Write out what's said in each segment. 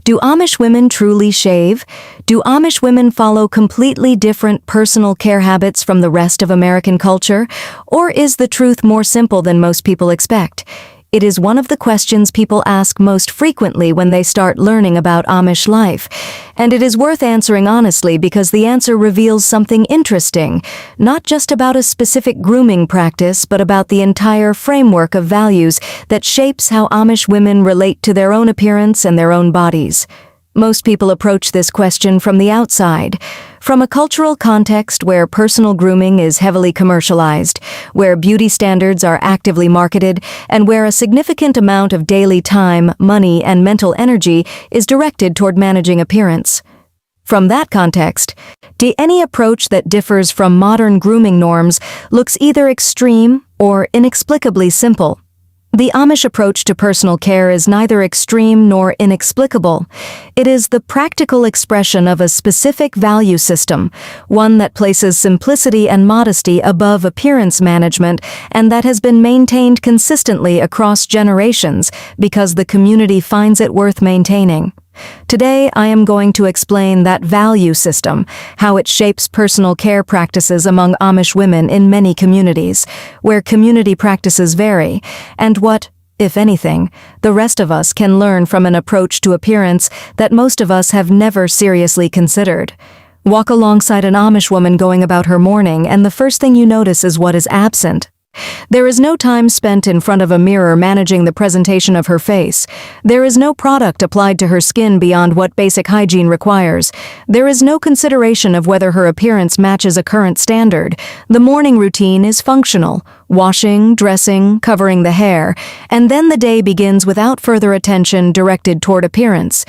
Do Amish women truly shave? Do Amish women follow completely different personal care habits from the rest of American culture? Or is the truth more simple than most people expect? It is one of the questions people ask most frequently when they start learning about Amish life. And it is worth answering honestly because the answer reveals something interesting, not just about a specific grooming practice, but about the entire framework of values that shapes how Amish women relate to their own appearance and their own bodies. Most people approach this question from the outside, from a cultural context where personal grooming is heavily commercialized, where beauty standards are actively marketed, and where a significant amount of daily time, money, and mental energy is directed toward managing appearance. From that context, any approach that differs from modern grooming norms looks either extreme or inexplicably simple. The Amish approach to personal care is neither extreme nor inexplicable. It is the practical expression of a specific value system, one that places simplicity and modesty above appearance management, and that has been maintained consistently across generations because the community finds it worth maintaining. Today, I am going to explain that value system, how it shapes personal care practices among Amish women in many communities, where community practices vary, and what, if anything, the rest of us can learn from an approach to appearance that most of us have never seriously considered. Walk alongside an Amish woman going about her morning, and the first thing you notice is what is absent. There is no time spent in front of a mirror managing the presentation of her face. There is no product applied to her skin beyond what basic hygiene requires. There is no consideration of whether her appearance matches a current standard. The morning routine is functional: washing, dressing, covering the hair, and then the day begins without further attention directed toward appearance.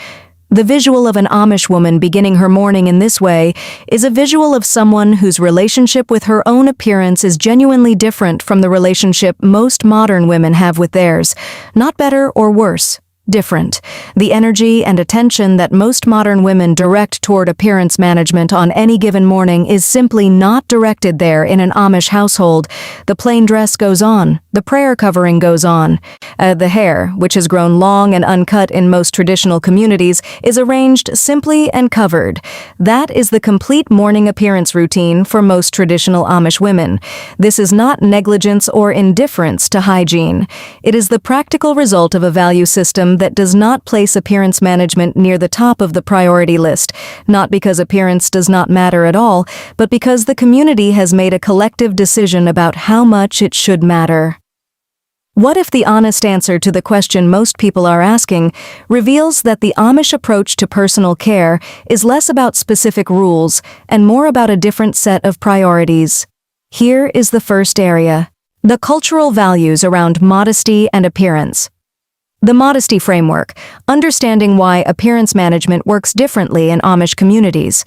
The visual of an Amish woman beginning her morning in this way is a visual of someone whose relationship with her own appearance is genuinely different from the relationship most modern women have with theirs. Not better or worse. Different. The energy and attention that most modern women direct toward appearance management on any given morning is simply not directed there in an Amish household. The plain dress goes on. The prayer covering goes on. The hair, which has grown long and uncut in most traditional communities, is arranged simply and covered. That is the complete morning appearance routine for most traditional Amish women. This is not negligence or indifference to hygiene. It is the practical result of a value system that does not place appearance management near the top of the priority list, not because appearance does not matter at all, but because the community has made a collective decision about how much it should matter. What if the honest answer to the question most people are asking reveals that the Amish approach to personal care is less about specific rules and more about a different set of priorities? Here is the first area: the cultural values around modesty and appearance. The modesty framework, understanding why appearance management works differently in Amish communities.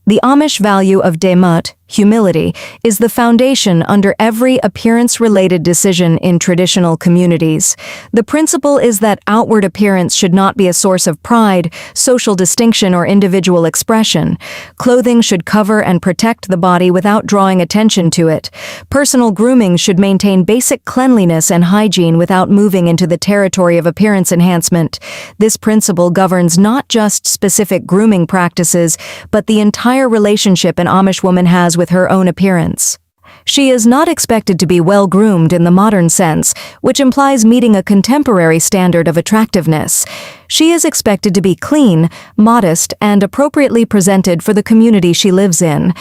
The Amish value of demut, humility, is the foundation under every appearance-related decision in traditional communities. The principle is that outward appearance should not be a source of pride, social distinction, or individual expression. Clothing should cover and protect the body without drawing attention to it. Personal grooming should maintain basic cleanliness and hygiene without moving into the territory of appearance enhancement. This principle governs not just specific grooming practices, but the entire relationship an Amish woman has with her own appearance. She is not expected to be well-groomed in the modern sense, which implies meeting a contemporary standard of attractiveness. She is expected to be clean, modest, and appropriately presented for the community she lives in.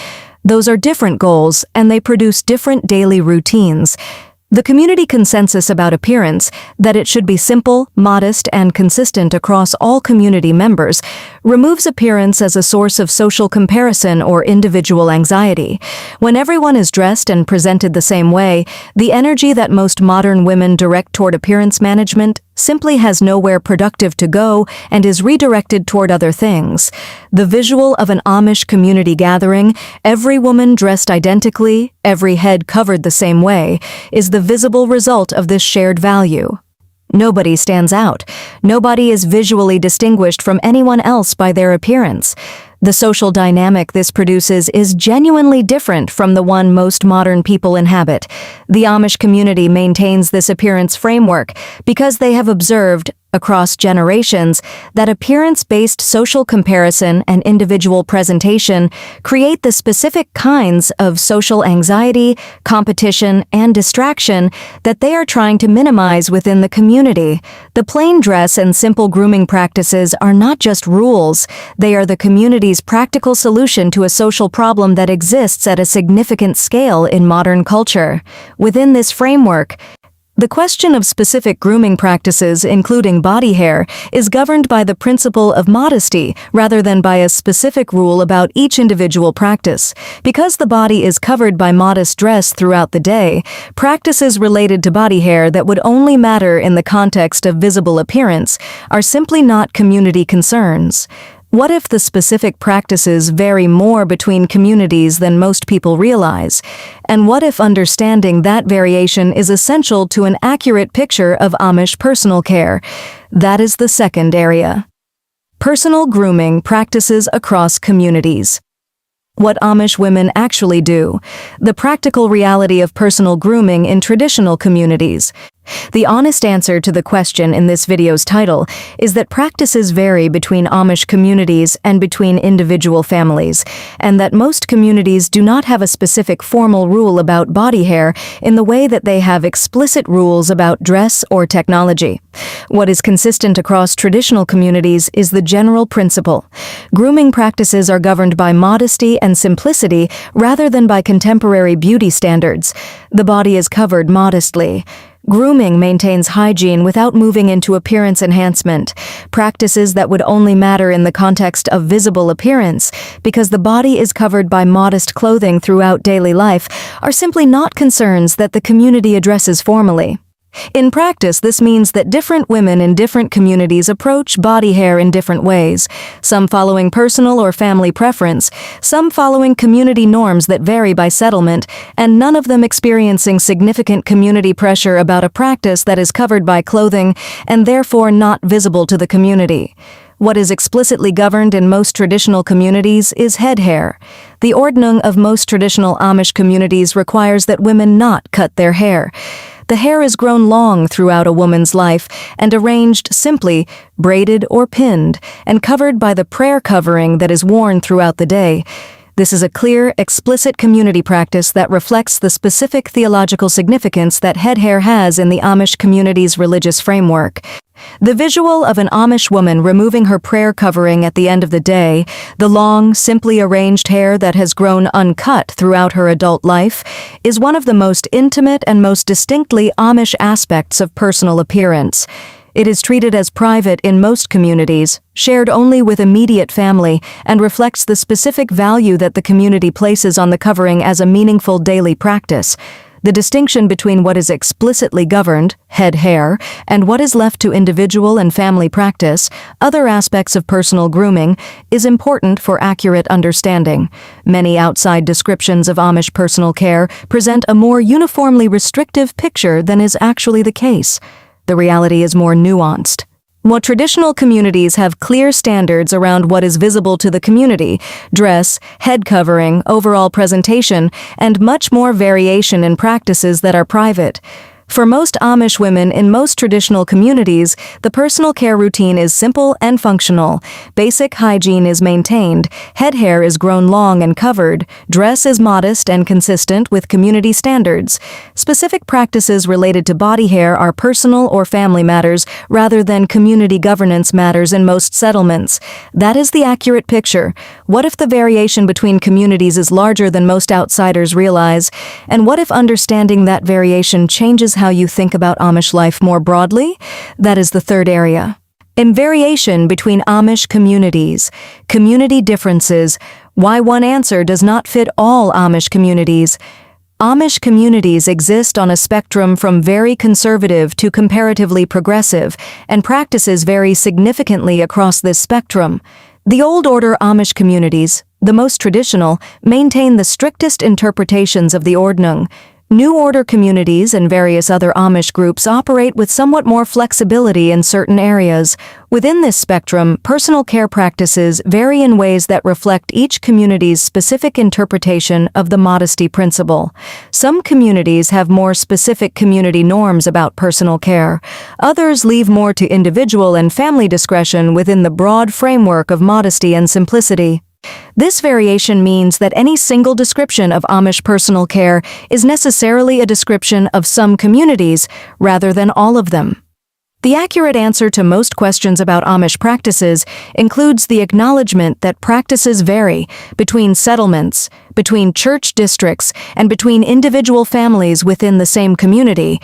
Those are different goals, and they produce different daily routines. The community consensus about appearance, that it should be simple, modest, and consistent across all community members, removes appearance as a source of social comparison or individual anxiety. When everyone is dressed and presented the same way, the energy that most modern women direct toward appearance management simply has nowhere productive to go and is redirected toward other things. The visual of an Amish community gathering, every woman dressed identically, every head covered the same way, is the visible result of this shared value. Nobody stands out. Nobody is visually distinguished from anyone else by their appearance. The social dynamic this produces is genuinely different from the one most modern people inhabit. The Amish community maintains this appearance framework because they have observed, across generations that appearance-based social comparison and individual presentation create the specific kinds of social anxiety, competition, and distraction that they are trying to minimize within the community. The plain dress and simple grooming practices are not just rules, they are the community's practical solution to a social problem that exists at a significant scale in modern culture. Within this framework, the question of specific grooming practices, including body hair, is governed by the principle of modesty rather than by a specific rule about each individual practice. Because the body is covered by modest dress throughout the day, practices related to body hair that would only matter in the context of visible appearance are simply not community concerns. What if the specific practices vary more between communities than most people realize? And what if understanding that variation is essential to an accurate picture of Amish personal care? That is the second area. Personal grooming practices across communities. What Amish women actually do. The practical reality of personal grooming in traditional communities. The honest answer to the question in this video's title is that practices vary between Amish communities and between individual families, and that most communities do not have a specific formal rule about body hair in the way that they have explicit rules about dress or technology. What is consistent across traditional communities is the general principle. Grooming practices are governed by modesty and simplicity rather than by contemporary beauty standards. The body is covered modestly. Grooming maintains hygiene without moving into appearance enhancement, practices that would only matter in the context of visible appearance, because the body is covered by modest clothing throughout daily life, are simply not concerns that the community addresses formally. In practice, this means that different women in different communities approach body hair in different ways, some following personal or family preference, some following community norms that vary by settlement, and none of them experiencing significant community pressure about a practice that is covered by clothing and therefore not visible to the community. What is explicitly governed in most traditional communities is head hair. The ordnung of most traditional Amish communities requires that women not cut their hair. The hair is grown long throughout a woman's life and arranged simply, braided or pinned, and covered by the prayer covering that is worn throughout the day. This is a clear, explicit community practice that reflects the specific theological significance that head hair has in the Amish community's religious framework. The visual of an Amish woman removing her prayer covering at the end of the day, the long, simply arranged hair that has grown uncut throughout her adult life, is one of the most intimate and most distinctly Amish aspects of personal appearance. It is treated as private in most communities, shared only with immediate family, and reflects the specific value that the community places on the covering as a meaningful daily practice. The distinction between what is explicitly governed, head hair, and what is left to individual and family practice, other aspects of personal grooming, is important for accurate understanding. Many outside descriptions of Amish personal care present a more uniformly restrictive picture than is actually the case. The reality is more nuanced. While traditional communities have clear standards around what is visible to the community, dress, head covering, overall presentation, and much more variation in practices that are private. For most Amish women in most traditional communities, the personal care routine is simple and functional. Basic hygiene is maintained, head hair is grown long and covered, dress is modest and consistent with community standards. Specific practices related to body hair are personal or family matters rather than community governance matters in most settlements. That is the accurate picture. What if the variation between communities is larger than most outsiders realize? And what if understanding that variation changes how you think about Amish life more broadly? That is the third area. In variation between Amish communities, community differences, why one answer does not fit all Amish communities. Amish communities exist on a spectrum from very conservative to comparatively progressive, and practices vary significantly across this spectrum. The Old Order Amish communities, the most traditional, maintain the strictest interpretations of the ordnung. New Order communities and various other Amish groups operate with somewhat more flexibility in certain areas. Within this spectrum, personal care practices vary in ways that reflect each community's specific interpretation of the modesty principle. Some communities have more specific community norms about personal care. Others leave more to individual and family discretion within the broad framework of modesty and simplicity. This variation means that any single description of Amish personal care is necessarily a description of some communities rather than all of them. The accurate answer to most questions about Amish practices includes the acknowledgement that practices vary between settlements, between church districts, and between individual families within the same community.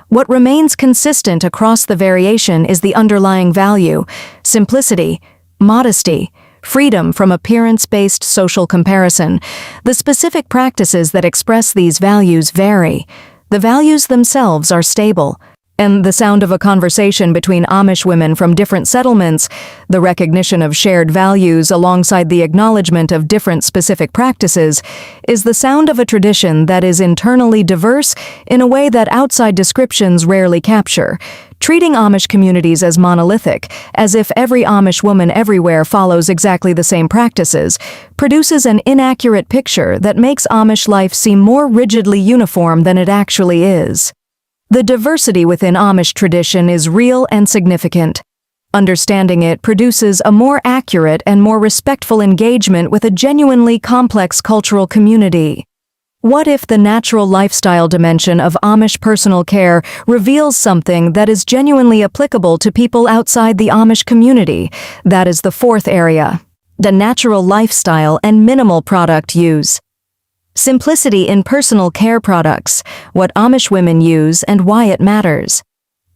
What remains consistent across the variation is the underlying value: simplicity, modesty, freedom from appearance-based social comparison. The specific practices that express these values vary. The values themselves are stable. And the sound of a conversation between Amish women from different settlements, the recognition of shared values alongside the acknowledgement of different specific practices, is the sound of a tradition that is internally diverse in a way that outside descriptions rarely capture. Treating Amish communities as monolithic, as if every Amish woman everywhere follows exactly the same practices, produces an inaccurate picture that makes Amish life seem more rigidly uniform than it actually is. The diversity within Amish tradition is real and significant. Understanding it produces a more accurate and more respectful engagement with a genuinely complex cultural community. What if the natural lifestyle dimension of Amish personal care reveals something that is genuinely applicable to people outside the Amish community? That is the fourth area: the natural lifestyle and minimal product use. Simplicity in personal care products, what Amish women use and why it matters.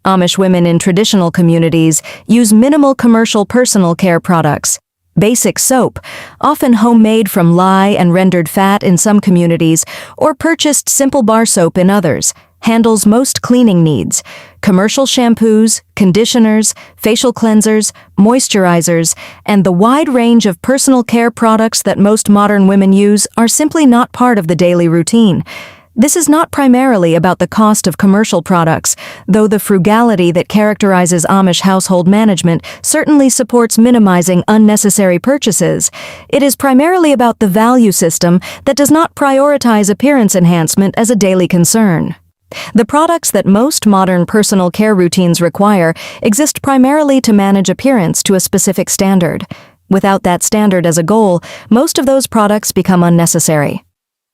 Amish women in traditional communities use minimal commercial personal care products. Basic soap, often homemade from lye and rendered fat in some communities, or purchased simple bar soap in others, handles most cleaning needs. Commercial shampoos, conditioners, facial cleansers, moisturizers, and the wide range of personal care products that most modern women use are simply not part of the daily routine. This is not primarily about the cost of commercial products, though the frugality that characterizes Amish household management certainly supports minimizing unnecessary purchases. It is primarily about the value system that does not prioritize appearance enhancement as a daily concern. The products that most modern personal care routines require exist primarily to manage appearance to a specific standard. Without that standard as a goal, most of those products become unnecessary.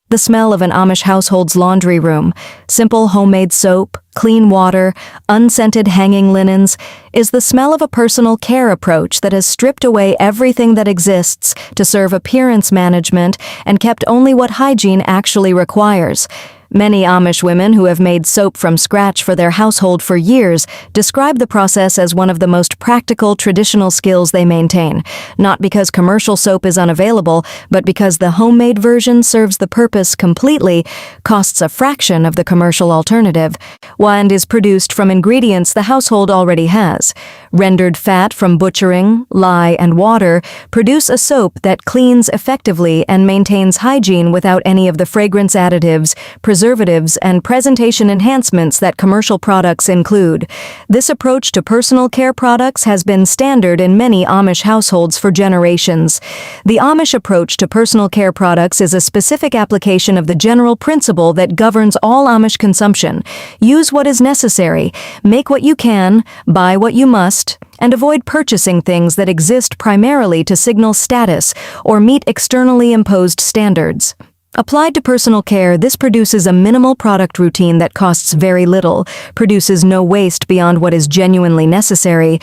The smell of an Amish household's laundry room, simple homemade soap, clean water, unscented hanging linens, is the smell of a personal care approach that has stripped away everything that exists to serve appearance management and kept only what hygiene actually requires. Many Amish women who have made soap from scratch for their household for years describe the process as one of the most practical traditional skills they maintain, not because commercial soap is unavailable, but because the homemade version serves the purpose completely, costs a fraction of the commercial alternative, and is produced from ingredients the household already has. Rendered fat from butchering, lye, and water produce a soap that cleans effectively and maintains hygiene without any of the fragrance additives, preservatives, and presentation enhancements that commercial products include. This approach to personal care products has been standard in many Amish households for generations. The Amish approach to personal care products is a specific application of the general principle that governs all Amish consumption. Use what is necessary, make what you can, buy what you must, and avoid purchasing things that exist primarily to signal status or meet externally imposed standards. Applied to personal care, this produces a minimal product routine that costs very little, produces no waste beyond what is genuinely necessary,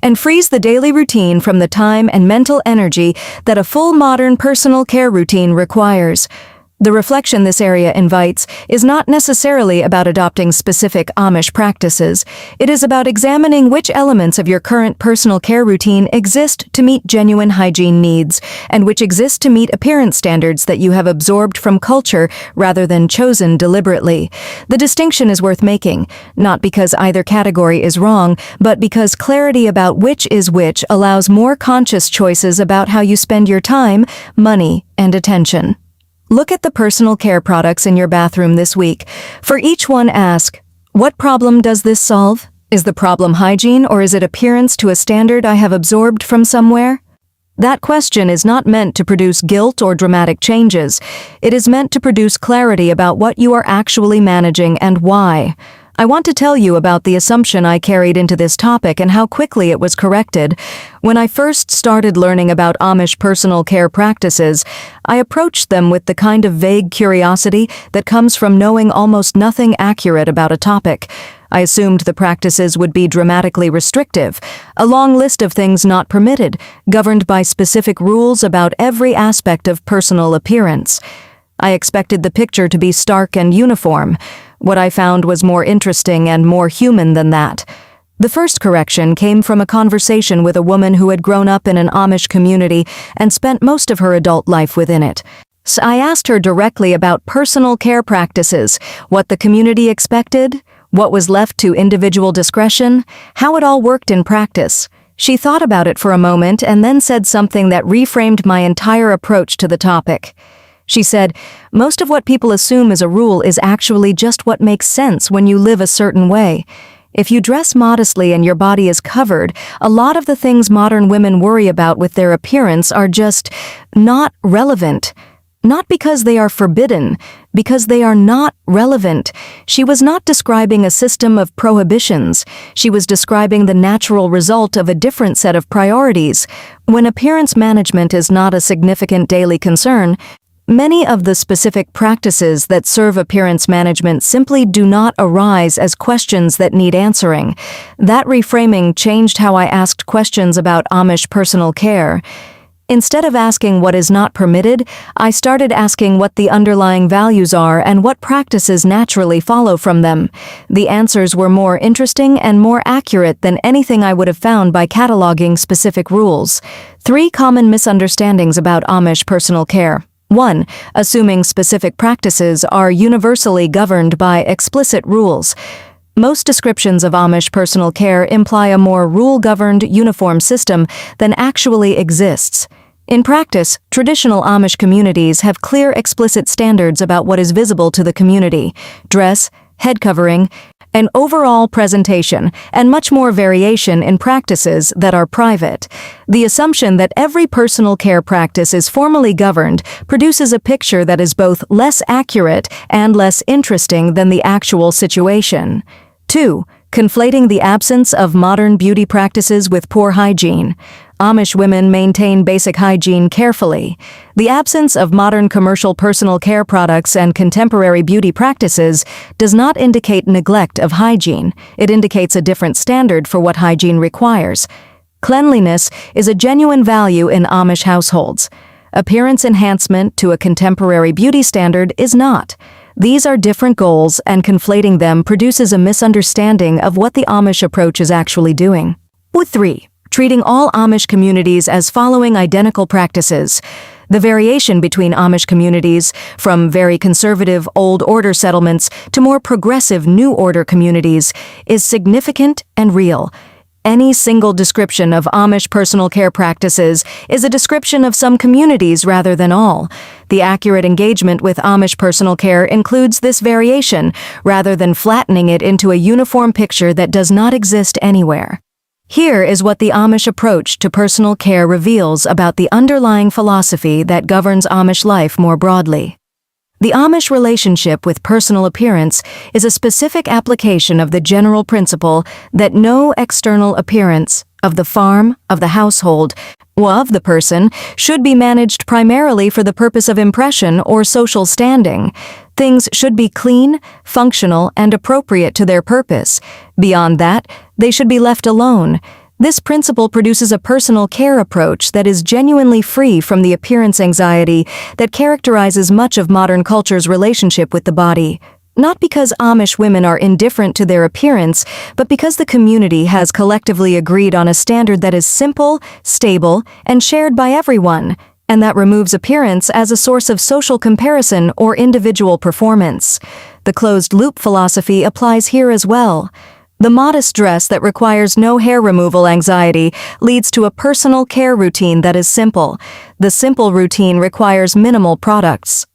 and frees the daily routine from the time and mental energy that a full modern personal care routine requires. The reflection this area invites is not necessarily about adopting specific Amish practices. It is about examining which elements of your current personal care routine exist to meet genuine hygiene needs, and which exist to meet appearance standards that you have absorbed from culture rather than chosen deliberately. The distinction is worth making, not because either category is wrong, but because clarity about which is which allows more conscious choices about how you spend your time, money, and attention. Look at the personal care products in your bathroom this week. For each one, ask, what problem does this solve? Is the problem hygiene, or is it appearance to a standard I have absorbed from somewhere? That question is not meant to produce guilt or dramatic changes. It is meant to produce clarity about what you are actually managing and why. I want to tell you about the assumption I carried into this topic and how quickly it was corrected. When I first started learning about Amish personal care practices, I approached them with the kind of vague curiosity that comes from knowing almost nothing accurate about a topic. I assumed the practices would be dramatically restrictive, a long list of things not permitted, governed by specific rules about every aspect of personal appearance. I expected the picture to be stark and uniform. What I found was more interesting and more human than that. The first correction came from a conversation with a woman who had grown up in an Amish community and spent most of her adult life within it. So I asked her directly about personal care practices, what the community expected, what was left to individual discretion, how it all worked in practice. She thought about it for a moment and then said something that reframed my entire approach to the topic. She said, most of what people assume is a rule is actually just what makes sense when you live a certain way. If you dress modestly and your body is covered, a lot of the things modern women worry about with their appearance are just not relevant. Not because they are forbidden, because they are not relevant. She was not describing a system of prohibitions. She was describing the natural result of a different set of priorities. When appearance management is not a significant daily concern, many of the specific practices that serve appearance management simply do not arise as questions that need answering. That reframing changed how I asked questions about Amish personal care. Instead of asking what is not permitted, I started asking what the underlying values are and what practices naturally follow from them. The answers were more interesting and more accurate than anything I would have found by cataloging specific rules. 3 common misunderstandings about Amish personal care. 1. Assuming specific practices are universally governed by explicit rules. Most descriptions of Amish personal care imply a more rule-governed, uniform system than actually exists. In practice, traditional Amish communities have clear, explicit standards about what is visible to the community: dress, head covering, and overall presentation, and much more variation in practices that are private. The assumption that every personal care practice is formally governed produces a picture that is both less accurate and less interesting than the actual situation. 2. Conflating the absence of modern beauty practices with poor hygiene. Amish women maintain basic hygiene carefully. The absence of modern commercial personal care products and contemporary beauty practices does not indicate neglect of hygiene. It indicates a different standard for what hygiene requires. Cleanliness is a genuine value in Amish households. Appearance enhancement to a contemporary beauty standard is not. These are different goals, and conflating them produces a misunderstanding of what the Amish approach is actually doing. 3. Treating all Amish communities as following identical practices. The variation between Amish communities, from very conservative Old Order settlements to more progressive New Order communities, is significant and real. Any single description of Amish personal care practices is a description of some communities rather than all. The accurate engagement with Amish personal care includes this variation, rather than flattening it into a uniform picture that does not exist anywhere. Here is what the Amish approach to personal care reveals about the underlying philosophy that governs Amish life more broadly. The Amish relationship with personal appearance is a specific application of the general principle that no external appearance of the farm, of the household, or of the person should be managed primarily for the purpose of impression or social standing. Things should be clean, functional, and appropriate to their purpose. Beyond that, they should be left alone. This principle produces a personal care approach that is genuinely free from the appearance anxiety that characterizes much of modern culture's relationship with the body. Not because Amish women are indifferent to their appearance, but because the community has collectively agreed on a standard that is simple, stable, and shared by everyone, and that removes appearance as a source of social comparison or individual performance. The closed-loop philosophy applies here as well. The modest dress that requires no hair removal anxiety leads to a personal care routine that is simple. The simple routine requires minimal products.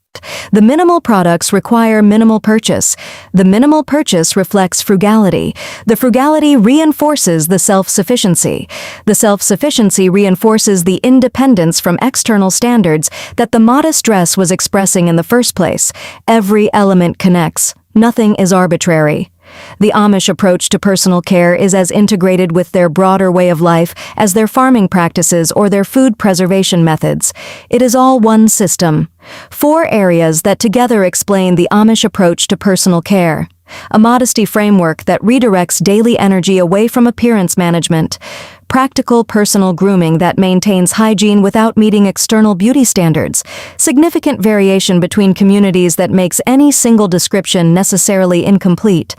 The minimal products require minimal purchase. The minimal purchase reflects frugality. The frugality reinforces the self-sufficiency. The self-sufficiency reinforces the independence from external standards that the modest dress was expressing in the first place. Every element connects. Nothing is arbitrary. The Amish approach to personal care is as integrated with their broader way of life as their farming practices or their food preservation methods. It is all one system. 4 areas that together explain the Amish approach to personal care. A modesty framework that redirects daily energy away from appearance management. Practical personal grooming that maintains hygiene without meeting external beauty standards. Significant variation between communities that makes any single description necessarily incomplete.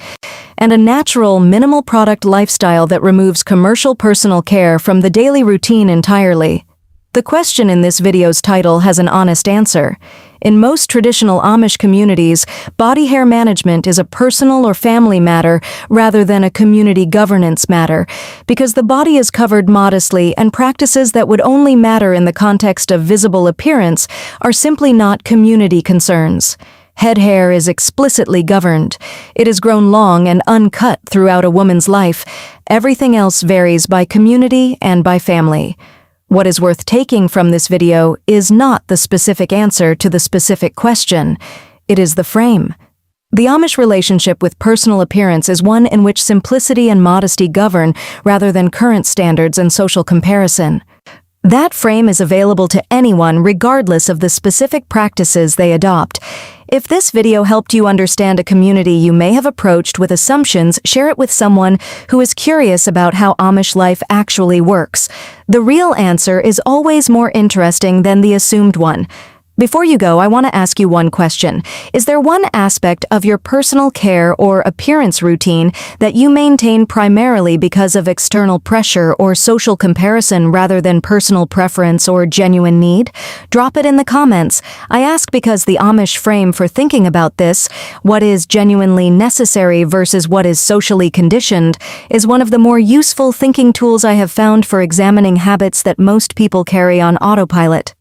And a natural, minimal product lifestyle that removes commercial personal care from the daily routine entirely. The question in this video's title has an honest answer. In most traditional Amish communities, body hair management is a personal or family matter rather than a community governance matter, because the body is covered modestly and practices that would only matter in the context of visible appearance are simply not community concerns. Head hair is explicitly governed. It is grown long and uncut throughout a woman's life. Everything else varies by community and by family. What is worth taking from this video is not the specific answer to the specific question. It is the frame. The Amish relationship with personal appearance is one in which simplicity and modesty govern rather than current standards and social comparison. That frame is available to anyone regardless of the specific practices they adopt. If this video helped you understand a community you may have approached with assumptions, share it with someone who is curious about how Amish life actually works. The real answer is always more interesting than the assumed one. Before you go, I want to ask you one question. Is there one aspect of your personal care or appearance routine that you maintain primarily because of external pressure or social comparison rather than personal preference or genuine need? Drop it in the comments. I ask because the Amish frame for thinking about this, what is genuinely necessary versus what is socially conditioned, is one of the more useful thinking tools I have found for examining habits that most people carry on autopilot.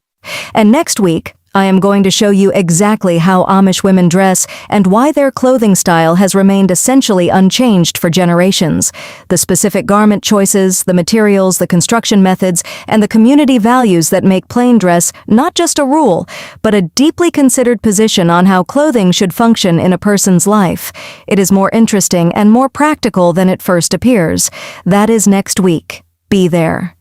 And next week, I am going to show you exactly how Amish women dress and why their clothing style has remained essentially unchanged for generations. The specific garment choices, the materials, the construction methods, and the community values that make plain dress not just a rule, but a deeply considered position on how clothing should function in a person's life. It is more interesting and more practical than it first appears. That is next week. Be there.